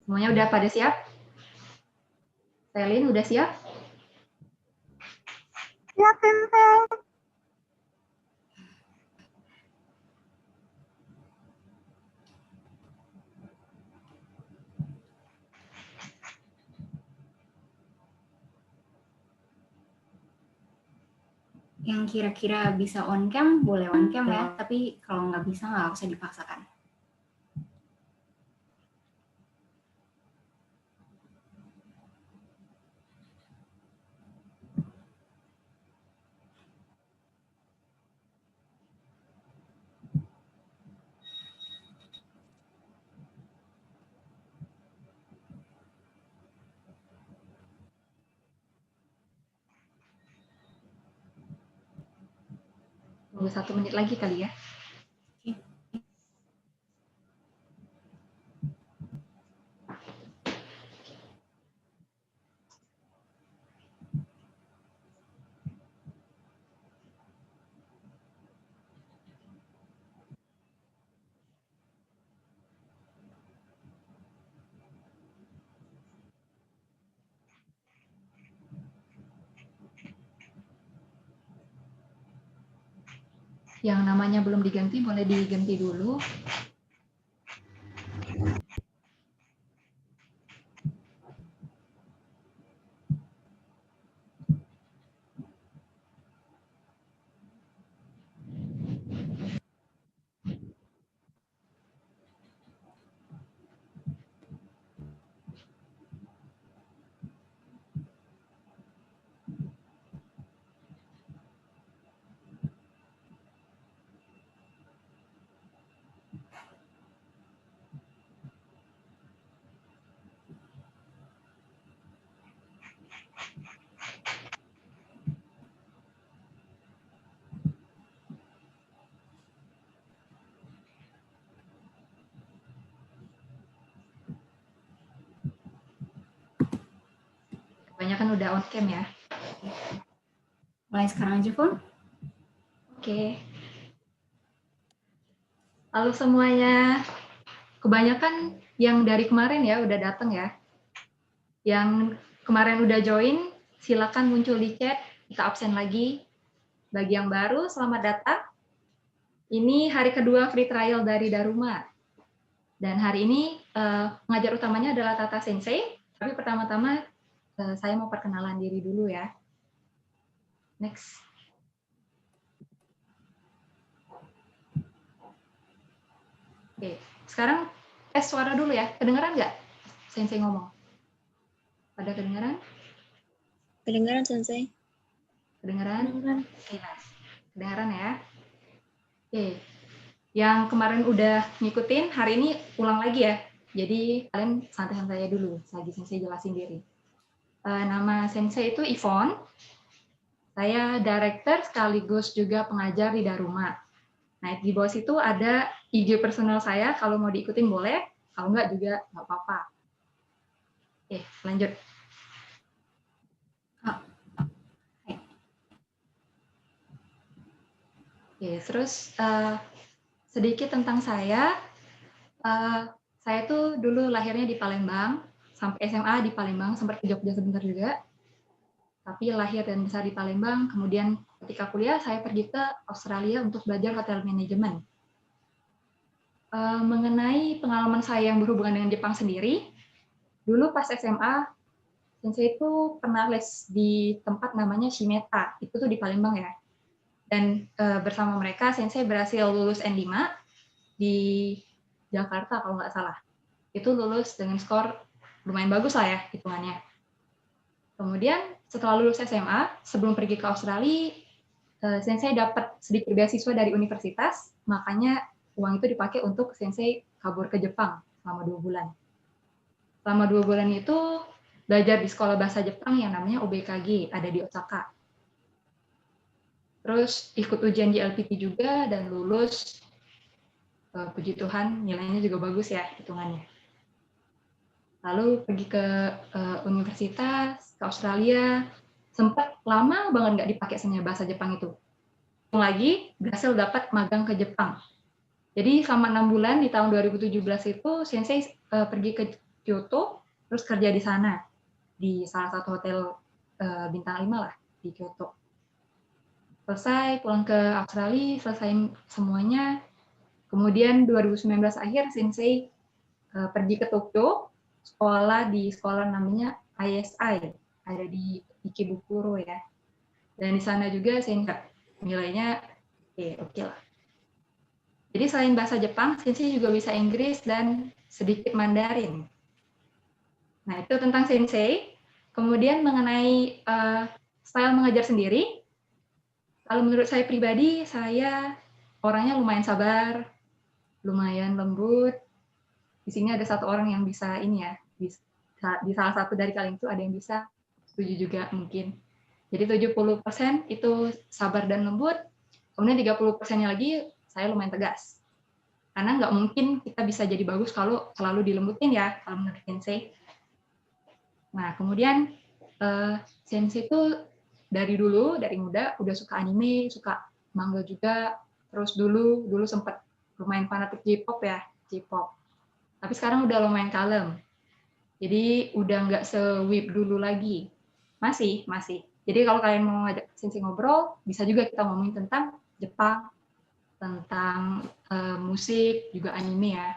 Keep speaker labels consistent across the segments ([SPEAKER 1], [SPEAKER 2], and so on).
[SPEAKER 1] Semuanya udah pada siap? Selin, udah siap?
[SPEAKER 2] Siap, Sensei.
[SPEAKER 1] Yang kira-kira bisa on cam, boleh on cam ya. Tapi kalau nggak bisa, nggak usah dipaksakan. Tunggu 1 menit lagi kali ya. Yang namanya belum diganti, boleh diganti dulu. Kebanyakan udah on cam ya. Mulai sekarang aja, Pun. Oke. Halo semuanya. Kebanyakan yang dari kemarin ya udah datang ya. Yang kemarin udah join, silakan muncul di chat, kita absen lagi. Bagi yang baru, selamat datang. Ini hari kedua free trial dari Daruma. Dan hari ini pengajar utamanya adalah Tata Sensei, tapi pertama-tama saya mau perkenalan diri dulu ya. Next. Oke, sekarang tes suara dulu ya. Kedengeran nggak Sensei ngomong? Pada kedengeran?
[SPEAKER 2] Kedengaran, Sensei.
[SPEAKER 1] Kedengeran? Kedengeran ya? Oke. Yang kemarin udah ngikutin, hari ini ulang lagi ya. Jadi kalian santai-santai aja dulu, lagi Sensei jelasin diri. Nama Sensei itu Yvonne. Saya director sekaligus juga pengajar di Daruma. Nah, di bawah situ ada IG personal saya, kalau mau diikutin boleh, kalau enggak juga nggak apa-apa. Oke, lanjut. Oke, terus sedikit tentang saya. Saya tuh dulu lahirnya di Palembang, sampai SMA di Palembang, sempat ke Jogja sebentar juga. Tapi lahir dan besar di Palembang, kemudian ketika kuliah saya pergi ke Australia untuk belajar hotel manajemen. Mengenai pengalaman saya yang berhubungan dengan Jepang sendiri, dulu pas SMA, Sensei itu pernah les di tempat namanya Shimeta, itu tuh di Palembang ya. Dan bersama mereka Sensei berhasil lulus N5 di Jakarta kalau nggak salah. Itu lulus dengan skor lumayan bagus lah ya hitungannya. Kemudian setelah lulus SMA, sebelum pergi ke Australia, Sensei dapat sedikit beasiswa dari universitas, makanya uang itu dipakai untuk Sensei kabur ke Jepang selama 2 bulan. Selama 2 bulan itu belajar di sekolah bahasa Jepang yang namanya OBKG, ada di Osaka. Terus ikut ujian di LPT juga dan lulus. Puji Tuhan, nilainya juga bagus ya hitungannya. Lalu pergi ke universitas, ke Australia, sempat lama banget nggak dipakai bahasa Jepang itu. Lagi berhasil dapat magang ke Jepang. Jadi selama 6 bulan di tahun 2017 itu Sensei pergi ke Kyoto, terus kerja di sana, di salah satu hotel bintang 5 lah di Kyoto. Selesai, pulang ke Australia, selesai semuanya. Kemudian 2019 akhir, Sensei pergi ke Tokyo, sekolah di sekolah namanya ISI, ada di Ikebukuro ya. Dan di sana juga Sensei nilainya oke lah. Jadi selain bahasa Jepang, Sensei juga bisa Inggris dan sedikit Mandarin. Nah, itu tentang Sensei. Kemudian mengenai style mengajar sendiri, kalau menurut saya pribadi, saya orangnya lumayan sabar, lumayan lembut. Di sini ada satu orang yang bisa ini ya, di salah satu dari kalian itu ada yang bisa, setuju juga mungkin. Jadi 70% itu sabar dan lembut, kemudian 30%-nya lagi saya lumayan tegas. Karena nggak mungkin kita bisa jadi bagus kalau selalu dilembutin ya, kalau menurut Sensei. Nah, kemudian Sensei itu dari dulu, dari muda, udah suka anime, suka manga juga, terus dulu sempat lumayan fanatik J-pop ya, J-pop. Tapi sekarang udah lumayan kalem. Jadi udah nggak se-whip dulu lagi. Masih. Jadi kalau kalian mau ngajak Sensei ngobrol, bisa juga kita ngomongin tentang Jepang, tentang musik, juga anime ya.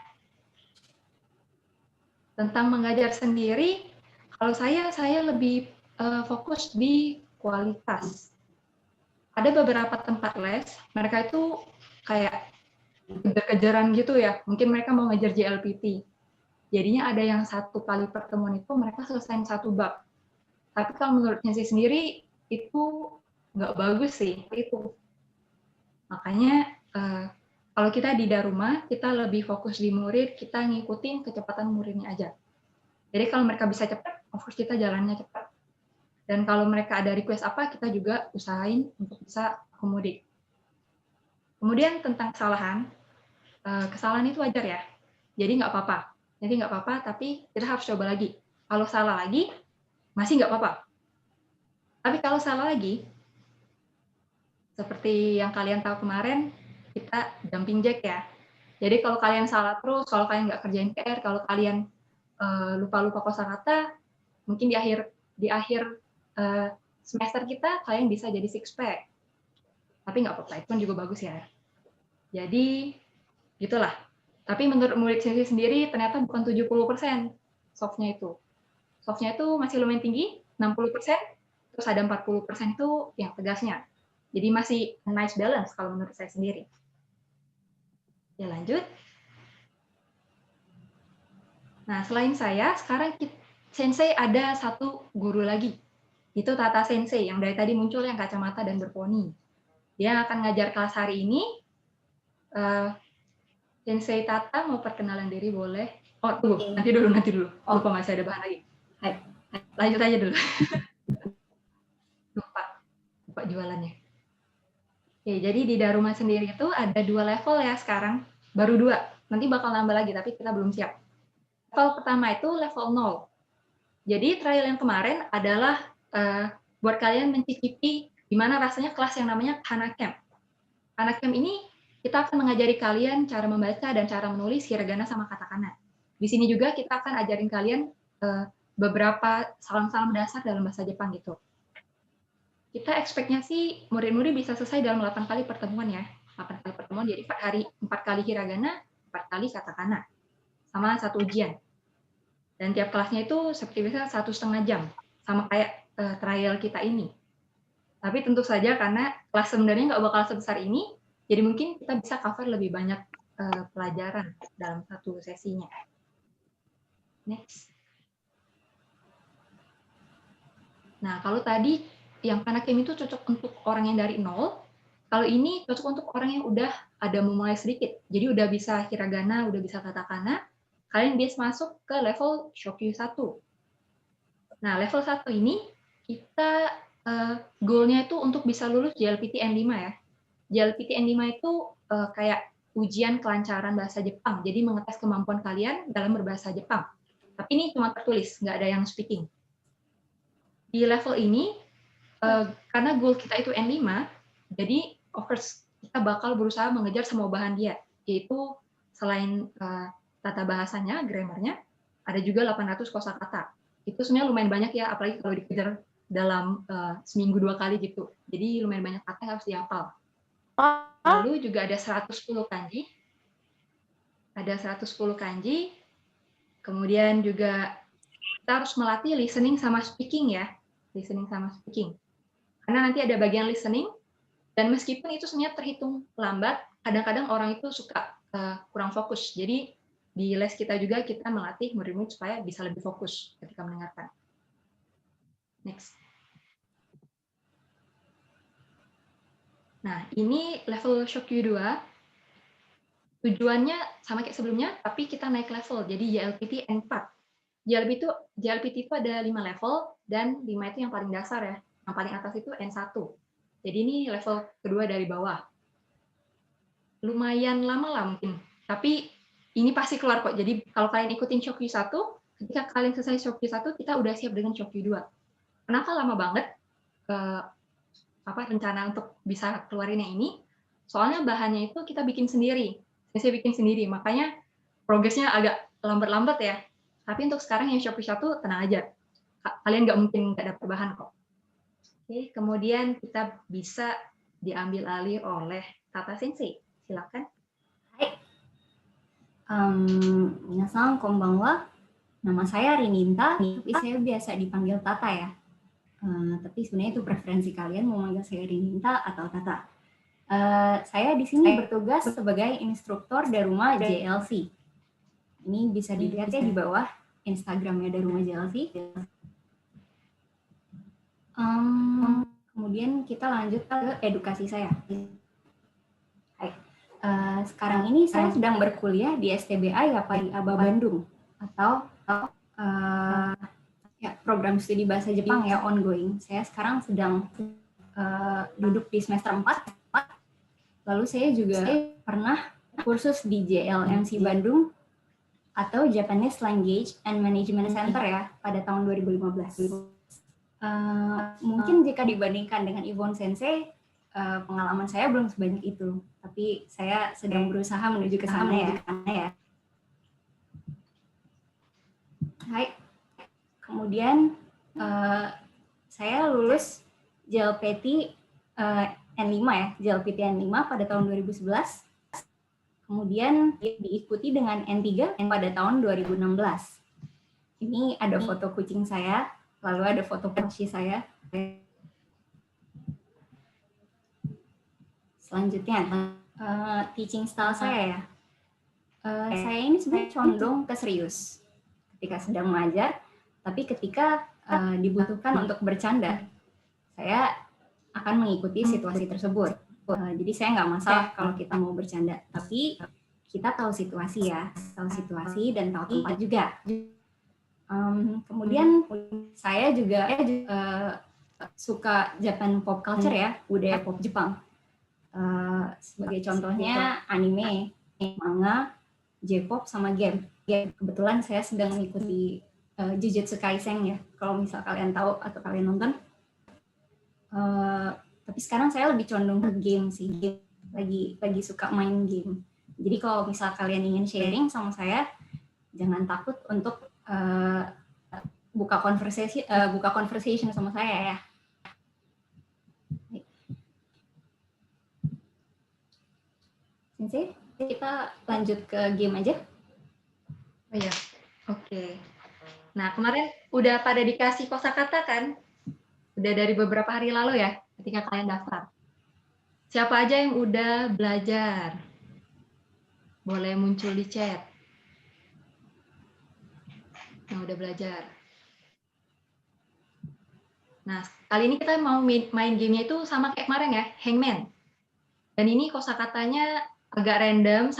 [SPEAKER 1] Tentang mengajar sendiri, kalau saya lebih fokus di kualitas. Ada beberapa tempat les, mereka itu kayak kejar-kejaran gitu ya. Mungkin mereka mau ngejar JLPT. Jadinya ada yang 1 kali pertemuan itu mereka selesaiin 1 bab. Tapi kalau menurut Sensei sendiri, itu nggak bagus sih. Itu. Makanya kalau kita di Daruma, kita lebih fokus di murid, kita ngikutin kecepatan muridnya aja. Jadi kalau mereka bisa cepat, of course kita jalannya cepat. Dan kalau mereka ada request apa, kita juga usahain untuk bisa akomodir. Kemudian tentang kesalahan itu wajar ya. Jadi nggak apa-apa, tapi kita harus coba lagi. Kalau salah lagi, masih nggak apa-apa. Tapi kalau salah lagi, seperti yang kalian tahu kemarin, kita jumping jack ya. Jadi kalau kalian salah terus, kalau kalian nggak kerjain PR, kalau kalian lupa-lupa kosakata, mungkin di akhir semester kita kalian bisa jadi 6-pack. Tapi nggak apa-apa, itu kan juga bagus ya. Jadi gitulah. Tapi menurut murid sendiri ternyata bukan 70% softnya itu. Softnya itu masih lumayan tinggi, 60%, terus ada 40% itu yang tegasnya. Jadi masih nice balance kalau menurut saya sendiri. Ya lanjut. Nah, selain saya, sekarang Sensei ada satu guru lagi. Itu Tata Sensei, yang dari tadi muncul yang kacamata dan berponi. Dia akan ngajar kelas hari ini. Sensei Tata mau perkenalan diri boleh? Oh, tunggu, nanti dulu. Lupa masih ada bahan lagi. Hai. Lanjut aja dulu. Lupa jualannya. Oke, jadi di Daruma sendiri itu ada 2 level ya sekarang. Baru 2. Nanti bakal nambah lagi, tapi kita belum siap. Level pertama itu level 0. Jadi trial yang kemarin adalah buat kalian mencicipi gimana rasanya kelas yang namanya Hana Camp. Hana Camp ini kita akan mengajari kalian cara membaca dan cara menulis hiragana sama katakana. Di sini juga kita akan ajarin kalian beberapa salam-salam dasar dalam bahasa Jepang gitu. Kita expect-nya sih murid-murid bisa selesai dalam 8 kali pertemuan ya. 8 kali pertemuan, jadi 4 kali hiragana, 4 kali katakana. Sama 1 ujian. Dan tiap kelasnya itu seperti biasa 1,5 jam. Sama kayak trial kita ini. Tapi tentu saja karena kelas sebenarnya nggak bakal sebesar ini, jadi mungkin kita bisa cover lebih banyak pelajaran dalam satu sesinya. Next. Nah, kalau tadi yang Hanakem itu cocok untuk orang yang dari nol, kalau ini cocok untuk orang yang udah ada memulai sedikit. Jadi udah bisa hiragana, udah bisa katakana, kalian bisa masuk ke level Shokyu 1. Nah, level 1 ini kita goal-nya itu untuk bisa lulus JLPT N5 ya. JLPT N5 itu kayak ujian kelancaran bahasa Jepang. Jadi mengetes kemampuan kalian dalam berbahasa Jepang. Tapi ini cuma tertulis, nggak ada yang speaking. Di level ini, karena goal kita itu N5, jadi of course kita bakal berusaha mengejar semua bahan dia, yaitu selain tata bahasanya, grammarnya, ada juga 800 kosakata. Itu sebenarnya lumayan banyak ya, apalagi kalau dikejar dalam seminggu 2 kali gitu. Jadi lumayan banyak kata yang harus dihafal. Lalu juga ada 110 kanji. Ada 110 kanji. Kemudian juga kita harus melatih listening sama speaking ya. Listening sama speaking. Karena nanti ada bagian listening, dan meskipun itu sebenarnya terhitung lambat, kadang-kadang orang itu suka kurang fokus. Jadi di les kita juga kita melatih murid-murid supaya bisa lebih fokus ketika mendengarkan. Next. Nah, ini level Shokyu 2. Tujuannya sama kayak sebelumnya, tapi kita naik level. Jadi JLPT N4. JLPT itu ada 5 level, dan 5 itu yang paling dasar ya. Yang paling atas itu N1. Jadi ini level kedua dari bawah. Lumayan lama lah mungkin. Tapi ini pasti keluar kok. Jadi kalau kalian ikutin Shokyu 1, ketika kalian selesai Shokyu 1, kita udah siap dengan Shokyu 2. Kenapa lama banget rencana untuk bisa keluarin yang ini? Soalnya bahannya itu kita bikin sendiri. Saya bikin sendiri, makanya progresnya agak lambat-lambat ya. Tapi untuk sekarang yang Shokyu 1, tenang aja. Kalian nggak mungkin nggak dapat bahan kok. Oke, kemudian kita bisa diambil alih oleh Tata Sensei. Silakan.
[SPEAKER 3] Hai. Minasan konbanwa. Nama saya Rininta, tapi saya biasa dipanggil Tata ya. Tapi sebenarnya itu preferensi kalian mau manggil saya Rininta atau Tata. Saya di sini bertugas sebagai instruktur Daruma JLC. Ini bisa dilihat ya di bawah Instagramnya Daruma JLC. Kemudian kita lanjut ke edukasi saya. Sekarang ini saya sedang berkuliah di STBA Yapai Aba Bandung, atau program studi bahasa Jepang ya, ongoing. Saya sekarang sedang duduk di semester 4. Lalu saya juga pernah kursus di JLMC Bandung atau Japanese Language and Management Center ya pada tahun 2015. Mungkin jika dibandingkan dengan Yvonne Sensei, pengalaman saya belum sebanyak itu, tapi saya sedang berusaha menuju ke sana ya. Hai. Kemudian saya lulus JLPT N5 ya, JLPT N5 pada tahun 2011. Kemudian diikuti dengan N3 pada tahun 2016. Ini ada foto kucing saya, lalu ada foto Porsche saya. Selanjutnya, teaching style saya ya. Saya ini sebenarnya condong ke serius ketika sedang mengajar, tapi ketika dibutuhkan untuk bercanda, saya akan mengikuti situasi tersebut. Jadi saya nggak masalah kalau kita mau bercanda, tapi kita tahu situasi ya, tahu situasi dan tahu tempat juga. Kemudian saya juga suka Japan pop culture ya, budaya pop Jepang. Sebagai contohnya anime, manga, J-pop sama game. Kebetulan saya sedang mengikuti Jujutsu Kaisen ya, kalau misal kalian tahu atau kalian nonton. Tapi sekarang saya lebih condong ke game sih, lagi suka main game. Jadi kalau misal kalian ingin sharing sama saya, jangan takut untuk buka conversation sama saya ya. Sensei, kita lanjut ke game aja.
[SPEAKER 1] Oh iya, oke. Nah, kemarin udah pada dikasih kosakata kan? Udah dari beberapa hari lalu ya, ketika kalian daftar. Siapa aja yang udah belajar? Boleh muncul di chat. Yang udah belajar. Nah, kali ini kita mau main gamenya itu sama kayak kemarin ya, Hangman. Dan ini kosakatanya agak random.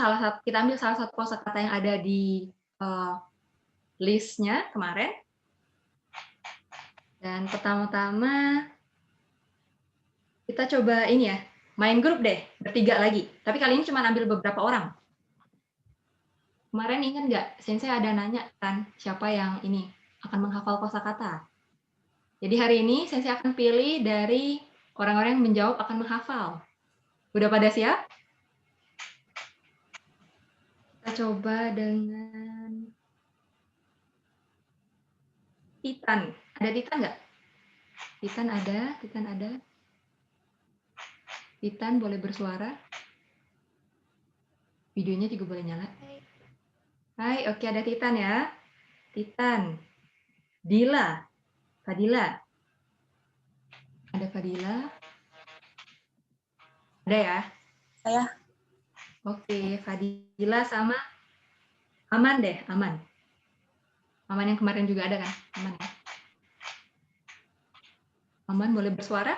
[SPEAKER 1] Kita ambil salah satu kosakata yang ada di listnya kemarin. Dan pertama-tama kita coba ini ya, main grup deh, bertiga lagi. Tapi kali ini cuma ambil beberapa orang. Kemarin ingat nggak, Sensei ada nanya kan, siapa yang ini akan menghafal kosakata. Jadi hari ini Sensei akan pilih dari orang-orang yang menjawab akan menghafal. Udah pada siap? Kita coba dengan Titan. Ada Titan nggak? Titan ada, Titan ada. Titan boleh bersuara. Videonya juga boleh nyala. Hai, oke ada Titan ya. Titan. Dila. Fadila. Ada Fadila. Ada ya?
[SPEAKER 2] Saya.
[SPEAKER 1] Oke, Fadila sama Aman deh, Aman. Aman yang kemarin juga ada kan? Aman ya? Aman boleh bersuara?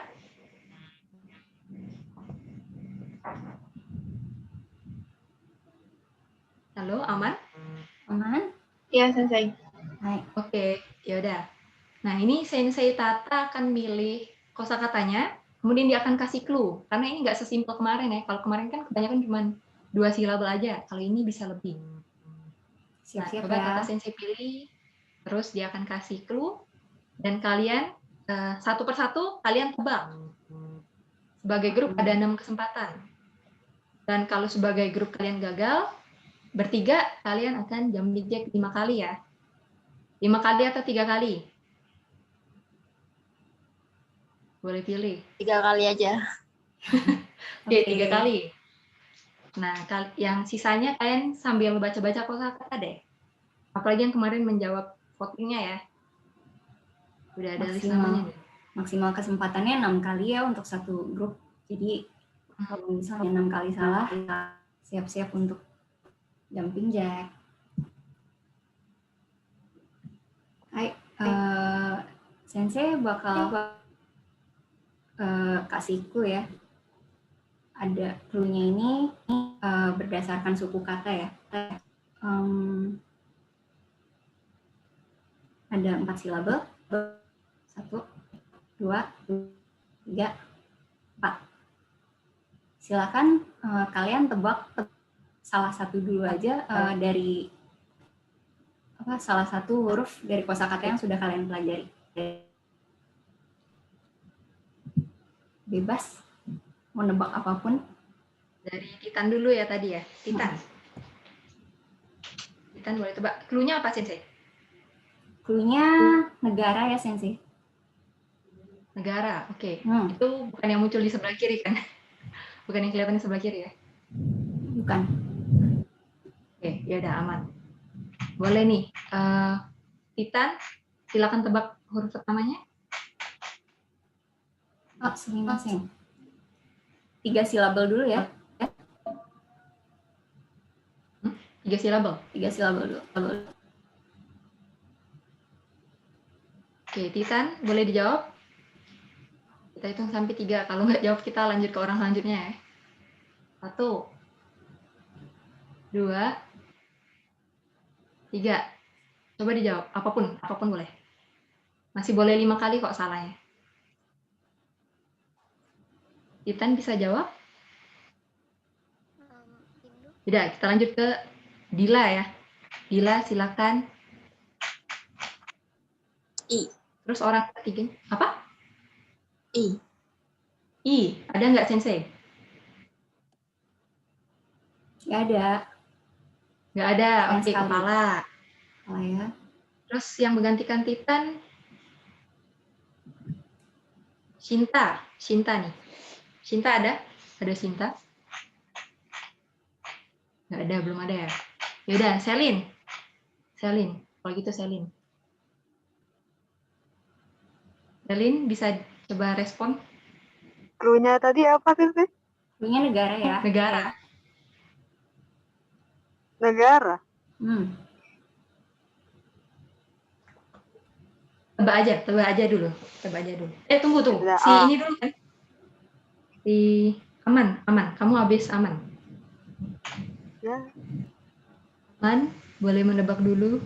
[SPEAKER 1] Halo, Aman?
[SPEAKER 3] Aman?
[SPEAKER 2] Iya, Sensei.
[SPEAKER 3] Hai.
[SPEAKER 1] Oke, ya udah. Nah, ini Sensei Tata akan milih kosakatanya, kemudian dia akan kasih clue. Karena ini nggak sesimpel kemarin ya. Kalau kemarin kan kebanyakan cuma 2 silabel aja. Kalau ini bisa lebih. Nah,
[SPEAKER 3] Siap-siap
[SPEAKER 1] coba
[SPEAKER 3] ya.
[SPEAKER 1] Tata Sensei pilih, terus dia akan kasih clue, dan kalian satu persatu kalian tebak. Sebagai grup ada 6 kesempatan. Dan kalau sebagai grup kalian gagal, bertiga kalian akan jumping jack 5 kali ya. 5 kali atau 3 kali? Boleh pilih.
[SPEAKER 2] 3 kali aja.
[SPEAKER 1] Oke, 3 kali. Nah, yang sisanya kalian sambil baca-baca kosakata deh. Apalagi yang kemarin menjawab votingnya ya. Udah ada list namanya nih.
[SPEAKER 3] Maksimal kesempatannya 6 kali ya untuk satu grup. Jadi kalau misalnya 6 kali salah, siap-siap untuk jumping jack. Hai, Sensei bakal kasih clue ya. Ada clue-nya ini berdasarkan suku kata ya. Ada 4 silabel. 1, 2, 3, 4. Silakan kalian tebak salah satu dulu aja dari salah satu huruf dari kosakata yang sudah kalian pelajari. Bebas mau nebak apapun.
[SPEAKER 1] Dari Titan dulu ya tadi ya. Titan. Titan boleh tebak. Clue-nya apa, Sensei?
[SPEAKER 3] Clue-nya negara ya, Sensei.
[SPEAKER 1] Negara, oke. Itu bukan yang muncul di sebelah kiri kan? Bukan yang kelihatan di sebelah kiri ya?
[SPEAKER 3] Bukan.
[SPEAKER 1] Oke, ya udah aman. Boleh nih. Titan, silakan tebak huruf pertamanya.
[SPEAKER 3] Oh, sumimasen. 3 silabel dulu ya.
[SPEAKER 1] 3 silabel?
[SPEAKER 3] 3 silabel dulu.
[SPEAKER 1] Oke, Titan, boleh dijawab? Kita hitung sampai 3. Kalau nggak jawab, kita lanjut ke orang selanjutnya ya. 1, 2, 3. Coba dijawab. Apapun boleh. Masih boleh 5 kali kok salahnya. Titan bisa jawab? Tidak, kita lanjut ke Dila ya. Dila, silakan.
[SPEAKER 2] I.
[SPEAKER 1] Terus orang ketiga, apa?
[SPEAKER 2] I.
[SPEAKER 1] I, ada nggak Sensei?
[SPEAKER 3] Nggak ada.
[SPEAKER 1] Nggak ada, oke, kepala.
[SPEAKER 3] Kepala ya.
[SPEAKER 1] Terus yang menggantikan Titan, Shinta nih. Shinta ada? Ada Shinta? Nggak ada, belum ada ya. Yaudah, Selin. Kalau gitu Selin. Selin bisa coba respon?
[SPEAKER 4] Clue-nya tadi apa sih?
[SPEAKER 3] Clue-nya negara ya.
[SPEAKER 4] Negara.
[SPEAKER 1] Tebak aja dulu. Tunggu. Si ini dulu kan. Si Aman. Kamu habis Aman.
[SPEAKER 4] Ya.
[SPEAKER 1] Aman, boleh menebak dulu.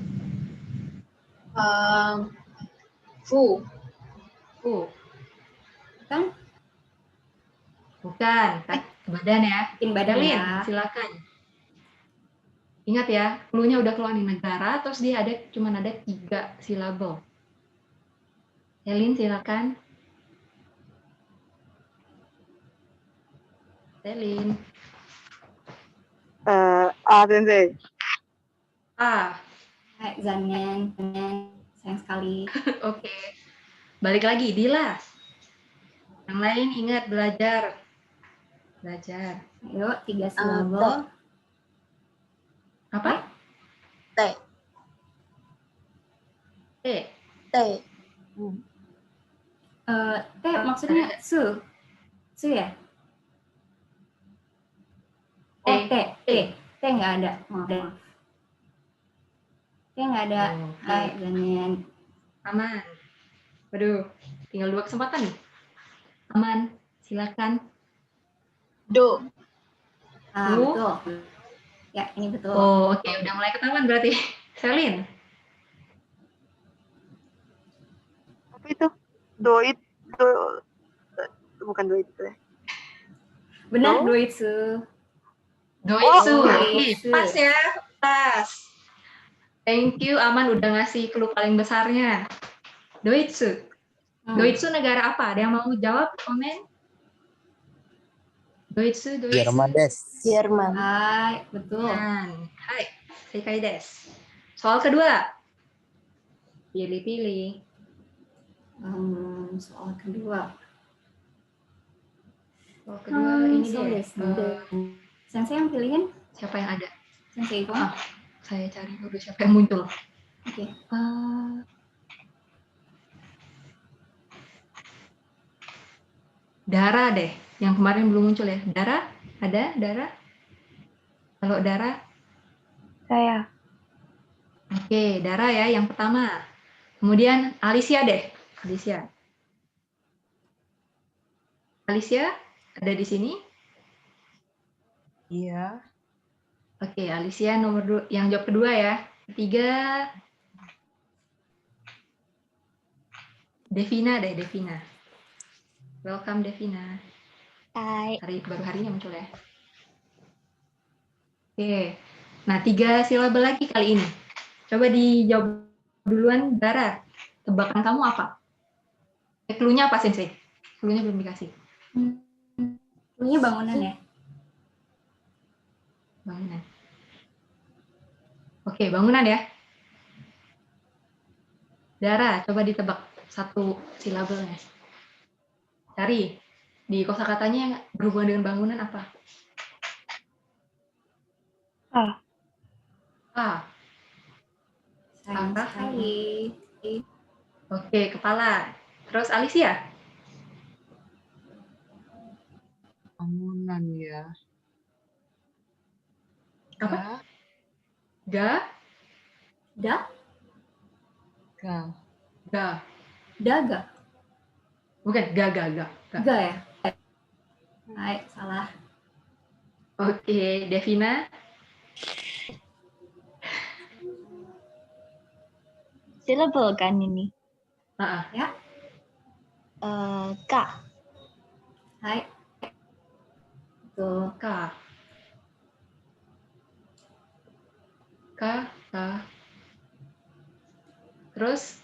[SPEAKER 2] Fu.
[SPEAKER 3] Kan?
[SPEAKER 1] Bukan. Badan ya.
[SPEAKER 3] Bikin badan
[SPEAKER 1] Selin,
[SPEAKER 3] ya.
[SPEAKER 1] silakan. Ingat ya, clue-nya udah keluar nih, negara, terus dia cuma ada 3 silabel. Selin, silakan. Selin.
[SPEAKER 4] A, Sensei.
[SPEAKER 1] A.
[SPEAKER 3] Zanen. sayang sekali.
[SPEAKER 1] Oke. Balik lagi, Dilas. Yang lain ingat belajar. Belajar.
[SPEAKER 3] Ayo, 3 silabel.
[SPEAKER 1] Apa?
[SPEAKER 2] T.
[SPEAKER 1] T.
[SPEAKER 2] T.
[SPEAKER 3] T maksudnya su. Su ya? Oh, T. T nggak ada. Maaf. T nggak ada.
[SPEAKER 1] Oke.
[SPEAKER 3] Hai, Janin.
[SPEAKER 1] Aman. Waduh, tinggal 2 kesempatan nih. Aman, silakan.
[SPEAKER 2] Do.
[SPEAKER 1] Du.
[SPEAKER 3] Betul. Ya, ini betul.
[SPEAKER 1] Oh, oke, udah mulai ketahuan berarti. Selin.
[SPEAKER 4] Apa itu? Doit. Bukan doit.
[SPEAKER 3] Benar,
[SPEAKER 4] Do?
[SPEAKER 3] doitsu.
[SPEAKER 1] Doitsu.
[SPEAKER 3] Oh,
[SPEAKER 1] Oke,
[SPEAKER 3] doitsu.
[SPEAKER 1] pas ya. Pas. Thank you, Aman udah ngasih clue paling besarnya. Doitsu. Doitsu negara apa? Ada yang mau jawab, komen? Doitsu.
[SPEAKER 5] Jerman des.
[SPEAKER 2] Jerman.
[SPEAKER 3] Hai, betul.
[SPEAKER 1] Hai, Seikai desu. Soal kedua. Pilih-pilih.
[SPEAKER 3] Soal kedua.
[SPEAKER 1] Soal kedua ini
[SPEAKER 3] so
[SPEAKER 1] deh.
[SPEAKER 3] desu. Sensei yang pilihin?
[SPEAKER 1] Siapa yang ada?
[SPEAKER 3] Sensei Iko?
[SPEAKER 1] Saya cari dulu siapa yang muncul.
[SPEAKER 3] Oke.
[SPEAKER 1] Dara deh, yang kemarin belum muncul ya. Dara? Ada? Dara? Kalau Dara?
[SPEAKER 6] Saya.
[SPEAKER 1] Oke, Dara ya yang pertama. Kemudian Alicia deh. Alicia, ada di sini?
[SPEAKER 7] Iya.
[SPEAKER 1] Oke, Alicia nomor 2, yang jawab kedua ya. Ketiga, Devina deh, Devina. Welcome Devina.
[SPEAKER 2] Hai.
[SPEAKER 1] Baru hari ini muncul ya. Oke, nah 3 silabel lagi kali ini. Coba dijawab duluan, Dara. Tebakan kamu apa? Clue-nya apa, Sensei? Clue-nya belum dikasih.
[SPEAKER 3] Clue-nya bangunan ya?
[SPEAKER 1] Bangunan. Oke, bangunan ya. Dara, coba ditebak 1 silabelnya. Cari. Di kosakatanya yang berhubungan dengan bangunan apa? A.
[SPEAKER 3] Sayang
[SPEAKER 1] Apa?
[SPEAKER 3] sekali.
[SPEAKER 1] Oke, kepala. Terus Alicia?
[SPEAKER 7] Bangunan ya.
[SPEAKER 1] Apa? Ga?
[SPEAKER 3] Da?
[SPEAKER 7] Ga.
[SPEAKER 1] Ga.
[SPEAKER 3] Daga?
[SPEAKER 1] Bukan, ga.
[SPEAKER 3] Ga ya? Hai, salah.
[SPEAKER 1] Oke, Devina.
[SPEAKER 2] Syllable kan ini?
[SPEAKER 3] Ya?
[SPEAKER 2] K.
[SPEAKER 3] Hai. Betul.
[SPEAKER 1] K. Terus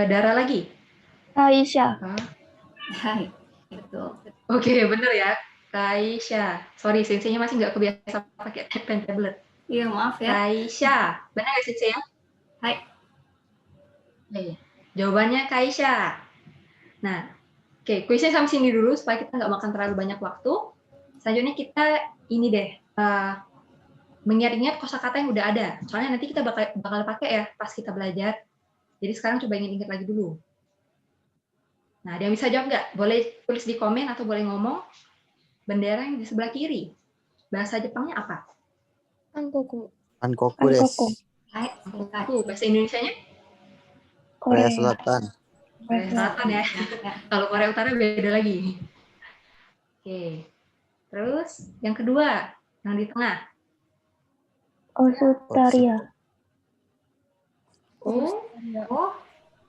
[SPEAKER 1] Dara lagi.
[SPEAKER 6] Aisyah.
[SPEAKER 1] K.
[SPEAKER 3] Hai. Betul.
[SPEAKER 1] Oke, bener ya. Kaisha. Sorry, senseinya masih nggak kebiasa pakai pen tablet.
[SPEAKER 3] Iya, maaf ya.
[SPEAKER 1] Kaisha. Benar nggak sensei ya?
[SPEAKER 3] Hai.
[SPEAKER 1] Oke. Jawabannya Kaisha. Nah, oke, kuisnya sampai sini dulu supaya kita nggak makan terlalu banyak waktu. Selanjutnya kita ini deh, mengingat-ingat kosakata yang udah ada. Soalnya nanti kita bakal pakai ya pas kita belajar. Jadi sekarang coba ingat-ingat lagi dulu. Nah, ada yang bisa jawab nggak? Boleh tulis di komen atau boleh ngomong. Bendera yang di sebelah kiri. Bahasa Jepangnya apa?
[SPEAKER 2] Ankoku.
[SPEAKER 5] Ankoku des.
[SPEAKER 3] Hai, silakan.
[SPEAKER 1] Bahasa Indonesianya?
[SPEAKER 5] Korea Selatan.
[SPEAKER 1] Korea Selatan ya. Kalau Korea Utara beda lagi. Oke. Terus yang kedua, yang di tengah.
[SPEAKER 6] Australia.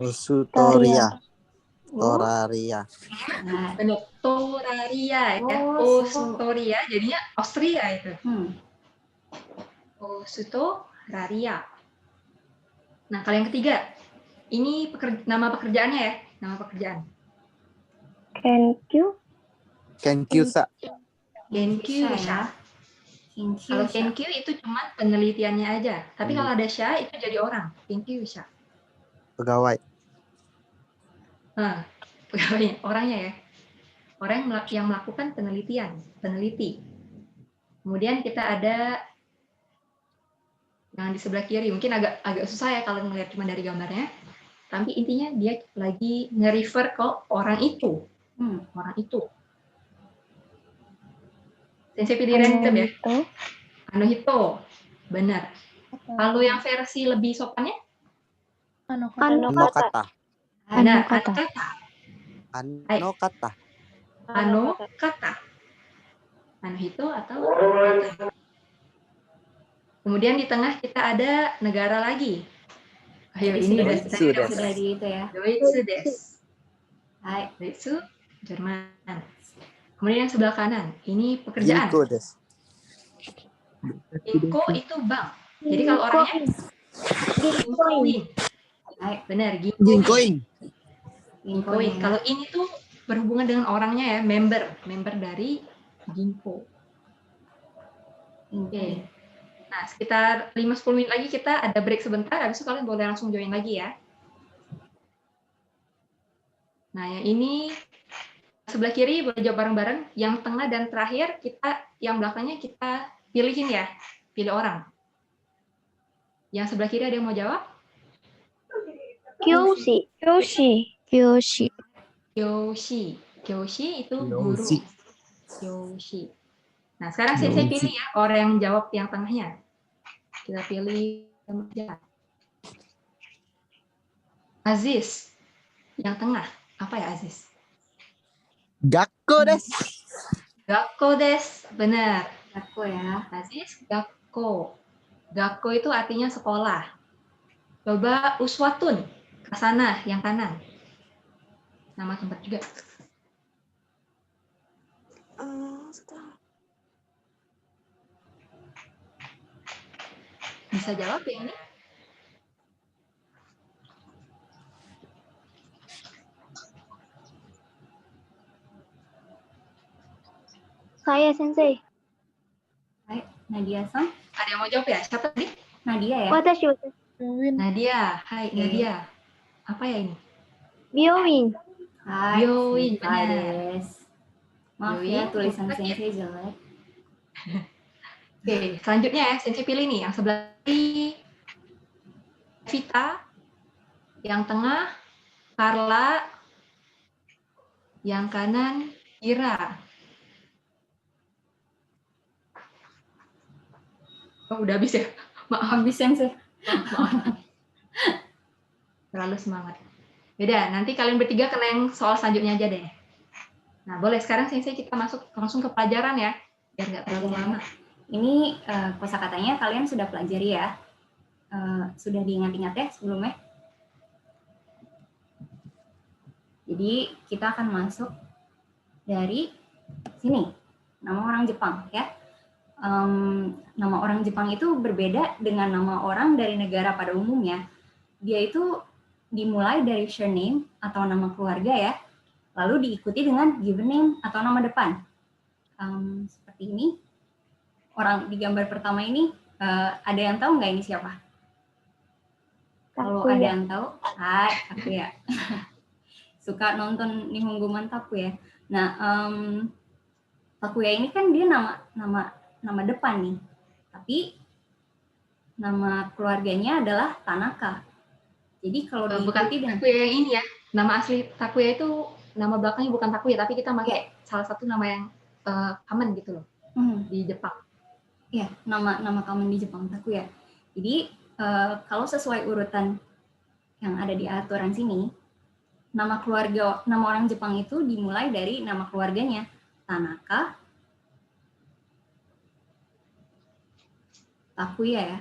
[SPEAKER 5] Usutoria. Toraria.
[SPEAKER 3] Nah,
[SPEAKER 1] Benar. Toraria ya. Australia jadinya Austria itu. Australia. Nah, kalau yang ketiga, ini nama pekerjaannya ya, nama pekerjaan.
[SPEAKER 6] Kenkyu.
[SPEAKER 5] Kenkyusa.
[SPEAKER 1] Genkyusha. Kalau Kenkyu itu cuma penelitiannya aja, tapi kalau ada sha itu jadi orang. Genkyusha.
[SPEAKER 5] Pegawai.
[SPEAKER 1] Nah, pegawainya, orangnya ya. Orang yang melakukan penelitian, peneliti. Kemudian kita ada yang di sebelah kiri, mungkin agak susah ya kalau melihat cuma dari gambarnya. Tapi intinya dia lagi nge-refer ke orang itu. Orang itu. Sensei pilih random ya. Anohito. Benar. Kalau yang versi lebih sopannya?
[SPEAKER 5] Anokata.
[SPEAKER 1] Benar.
[SPEAKER 6] Anokata.
[SPEAKER 5] Anokata.
[SPEAKER 1] Anokata. Anohito atau Anokata. Kemudian di tengah kita ada negara lagi. Ayo, ini
[SPEAKER 5] Doitsu
[SPEAKER 1] udah
[SPEAKER 5] desu.
[SPEAKER 3] Sudah di itu ya.
[SPEAKER 1] Doitsu desu.
[SPEAKER 3] Hai.
[SPEAKER 1] Doitsu, Jerman. Kemudian yang sebelah kanan, ini pekerjaan.
[SPEAKER 5] Ginko desu.
[SPEAKER 1] Ginko itu bank. Jadi kalau orangnya Ginkoin. Benar, Ginkoin.
[SPEAKER 5] Ginkoing.
[SPEAKER 1] Ginkoin. Kalau ini tuh berhubungan dengan orangnya ya, member dari Ginko. Oke. Nah, sekitar 5-10 menit lagi kita ada break sebentar, habis itu kalian boleh langsung join lagi ya. Nah, yang ini sebelah kiri boleh jawab bareng-bareng, yang tengah dan terakhir yang belakangnya kita pilihin ya, pilih orang. Yang sebelah kiri ada yang mau jawab?
[SPEAKER 6] Kyoshi.
[SPEAKER 1] Kyoshi itu guru.
[SPEAKER 5] Kyoshi.
[SPEAKER 1] Kyoshi. Nah, sekarang saya pilih ya orang yang jawab yang tengahnya. Kita pilih Aziz. Yang tengah. Apa ya Aziz?
[SPEAKER 5] Gakko desu.
[SPEAKER 1] Gakko desu. Benar.
[SPEAKER 3] Aku ya.
[SPEAKER 1] Aziz, Gakko. Gakko itu artinya sekolah. Coba Uswatun. Ke sana, yang kanan. Nama tempat juga. Bisa jawab ya ini?
[SPEAKER 6] Saya Sensei.
[SPEAKER 3] Hai, Nadia-san.
[SPEAKER 1] Ada yang mau jawab ya? Siapa tadi?
[SPEAKER 3] Nadia ya.
[SPEAKER 6] Watashi wa
[SPEAKER 1] Nadia. Hai,
[SPEAKER 3] Oke.
[SPEAKER 1] Nadia. Apa ya ini?
[SPEAKER 6] Byoin.
[SPEAKER 3] Hai.
[SPEAKER 1] Byoin,
[SPEAKER 3] Hai,
[SPEAKER 1] benar.
[SPEAKER 3] Des. Maaf
[SPEAKER 1] Byoin,
[SPEAKER 3] ya tulisan
[SPEAKER 1] bukan ya?
[SPEAKER 3] Sensei jelek.
[SPEAKER 1] Oke, selanjutnya ya, Sensei pilih nih. Yang sebelah kiri, Vita. Yang tengah, Carla. Yang kanan, Ira. Oh, udah habis ya? Maaf.
[SPEAKER 3] Habis Sensei.
[SPEAKER 1] Maaf. Terlalu semangat. Beda, nanti kalian bertiga kena yang soal selanjutnya aja deh. Nah, boleh sekarang Sensei kita masuk langsung ke pelajaran ya, biar nggak terlalu lama.
[SPEAKER 3] Ini kosakatanya kalian sudah pelajari ya. Sudah diingat-ingat ya sebelumnya. Jadi kita akan masuk dari sini. Nama orang Jepang ya. Nama orang Jepang itu berbeda dengan nama orang dari negara pada umumnya. Dia itu dimulai dari surname atau nama keluarga ya, lalu diikuti dengan given name atau nama depan. Seperti ini. Orang di gambar pertama ini, ada yang tahu nggak ini siapa? Kalau ada yang tahu, hai, aku ya. Suka nonton Nihongo Mantaku ya. Nah, Takuya ini kan dia nama depan nih. Tapi nama keluarganya adalah Tanaka. Jadi kalau
[SPEAKER 1] Bukan
[SPEAKER 3] diikuti dengan
[SPEAKER 1] Takuya yang ini ya. Nama asli Takuya itu nama belakangnya bukan Takuya, tapi kita pakai salah satu nama yang common gitu loh di Jepang.
[SPEAKER 3] Ya, nama common di Jepang Takuya. Jadi kalau sesuai urutan yang ada di aturan sini, nama orang Jepang itu dimulai dari nama keluarganya Tanaka, Takuya ya.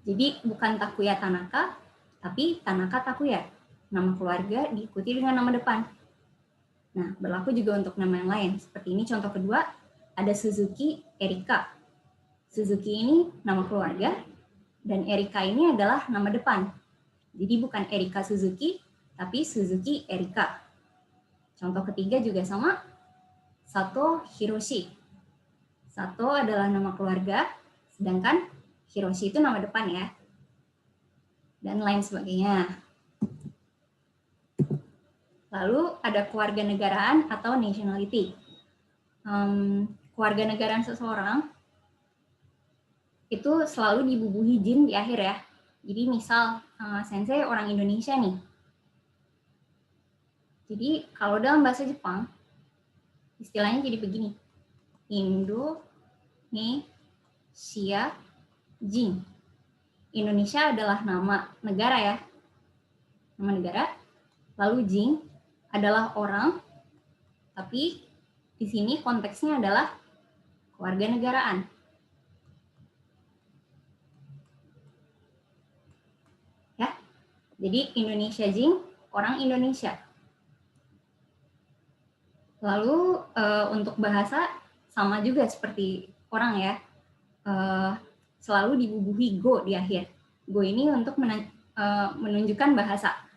[SPEAKER 3] Jadi bukan Takuya Tanaka, tapi Tanaka Takuya. Nama keluarga diikuti dengan nama depan. Nah, berlaku juga untuk nama yang lain. Seperti ini contoh kedua, ada Suzuki Erika. Suzuki ini nama keluarga, dan Erika ini adalah nama depan. Jadi bukan Erika Suzuki, tapi Suzuki Erika. Contoh ketiga juga sama, Sato Hiroshi. Sato adalah nama keluarga, sedangkan Hiroshi itu nama depan ya. dan lain sebagainya. Lalu ada kewarganegaraan atau nationality. Kewarganegaraan seseorang itu selalu dibubuhi jin di akhir ya. Jadi misal Sensei orang Indonesia nih. Jadi kalau dalam bahasa Jepang istilahnya jadi begini. Indonesia Jin. Indonesia adalah nama negara ya. Nama negara. Lalu Jin adalah orang, tapi di sini konteksnya adalah kewarganegaraan. Ya. Jadi Indonesia Jin, orang Indonesia. Lalu untuk bahasa sama juga seperti orang ya. Selalu dibubuhi go di akhir. Go ini untuk menunjukkan bahasa.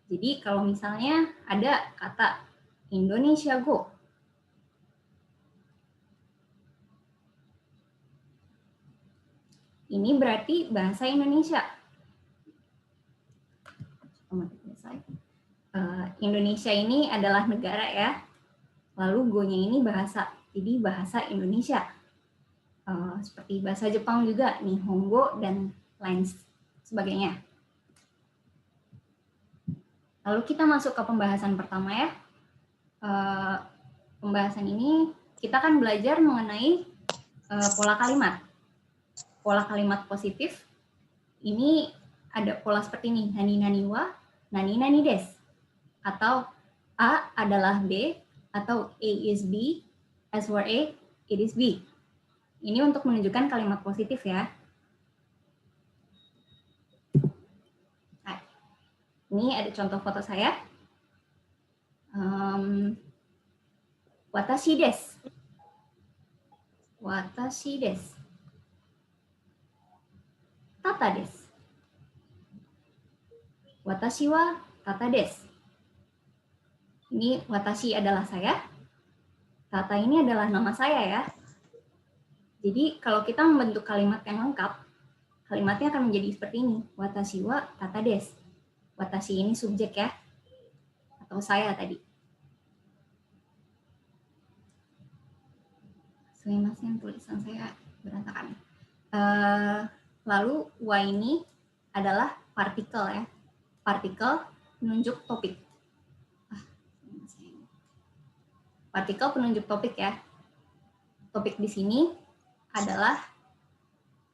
[SPEAKER 3] Jadi kalau misalnya ada kata Indonesia Go, ini berarti bahasa Indonesia. Indonesia ini adalah negara ya, lalu Go-nya ini bahasa, jadi bahasa Indonesia. Seperti bahasa Jepang juga, Nihongo dan lain sebagainya. Lalu kita masuk ke pembahasan pertama ya. Pembahasan ini kita akan belajar mengenai pola kalimat. Pola kalimat positif ini ada pola seperti ini, nani nani wa, nani nani des. Atau A adalah B, atau A is B, as for A, it is B. Ini untuk menunjukkan kalimat positif ya. Ini ada contoh foto saya. Watashi desu. Watashi desu. Tata desu. Watashi wa tata desu. Ini watashi adalah saya. Tata ini adalah nama saya ya. Jadi kalau kita membentuk kalimat yang lengkap, kalimatnya akan menjadi seperti ini. Watashi wa tata desu. Watashi ini subjek ya, atau saya tadi. Sumimasen, tulisan saya berantakan. Lalu wa ini adalah partikel ya. Partikel penunjuk topik. Partikel penunjuk topik ya. Topik di sini adalah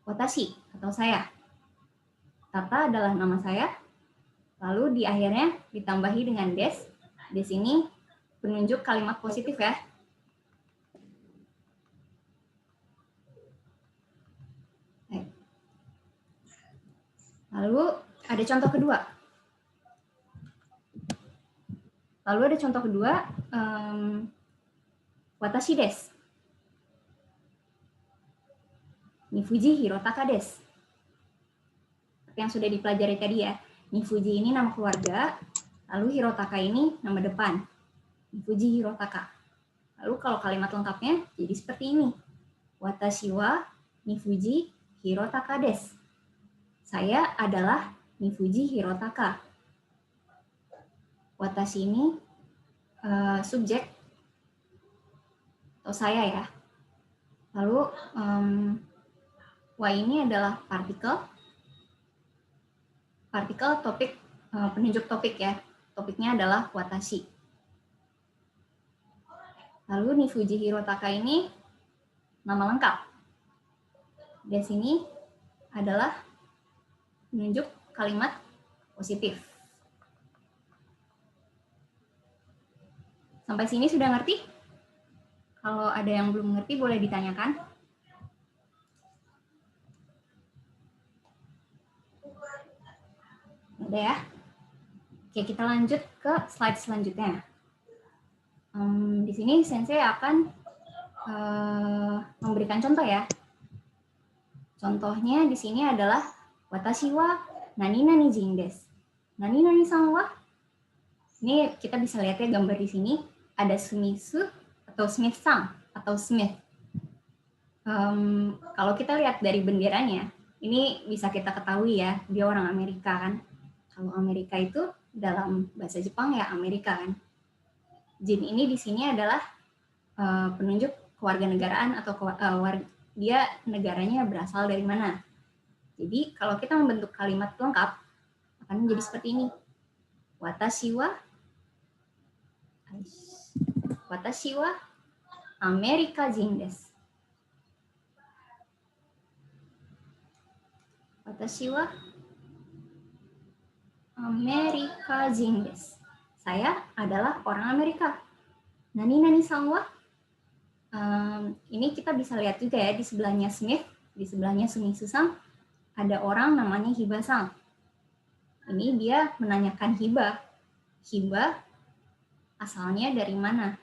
[SPEAKER 3] watashi atau saya. Tata adalah nama saya. Lalu di akhirnya ditambahi dengan des. Des ini penunjuk kalimat positif ya. Lalu ada contoh kedua. Watashi desu. Nifuji Hirotaka desu. Seperti yang sudah dipelajari tadi ya. Nifuji ini nama keluarga, lalu Hirotaka ini nama depan. Nifuji Hirotaka. Lalu kalau kalimat lengkapnya jadi seperti ini. Watashi wa Nifuji Hirotaka desu. Saya adalah Nifuji Hirotaka. Watashi ini subjek atau saya ya. Lalu wa ini adalah partikel. Partikel topik, penunjuk topik ya. Topiknya adalah watashi. Lalu Nifuji Hirotaka ini nama lengkap. Di sini adalah menunjuk kalimat positif. Sampai sini sudah ngerti? Kalau ada yang belum ngerti boleh ditanyakan. Udah ya. Oke, kita lanjut ke slide selanjutnya. Di sini Sensei akan memberikan contoh ya. Contohnya di sini adalah watashi wa nani nani jin desu. Nani nani san wa. Ini kita bisa lihat ya gambar di sini ada Sumitsu atau Smith-san atau Smith. Kalau kita lihat dari benderanya, Ini bisa kita ketahui ya, dia orang Amerika kan. Kalau Amerika itu dalam bahasa Jepang ya Amerika kan. Jin ini di sini adalah penunjuk kewarganegaraan atau dia negaranya berasal dari mana. Jadi kalau kita membentuk kalimat lengkap akan menjadi seperti ini. Watashi wa Amerika jin desu. Watashi wa Amerika jin desu. Saya adalah orang Amerika. Nani san wa? Ini kita bisa lihat juga ya, di sebelahnya Smith, di sebelahnya Sumisu-san, ada orang namanya Hiba-san. Ini dia menanyakan Hiba. Hiba asalnya dari mana?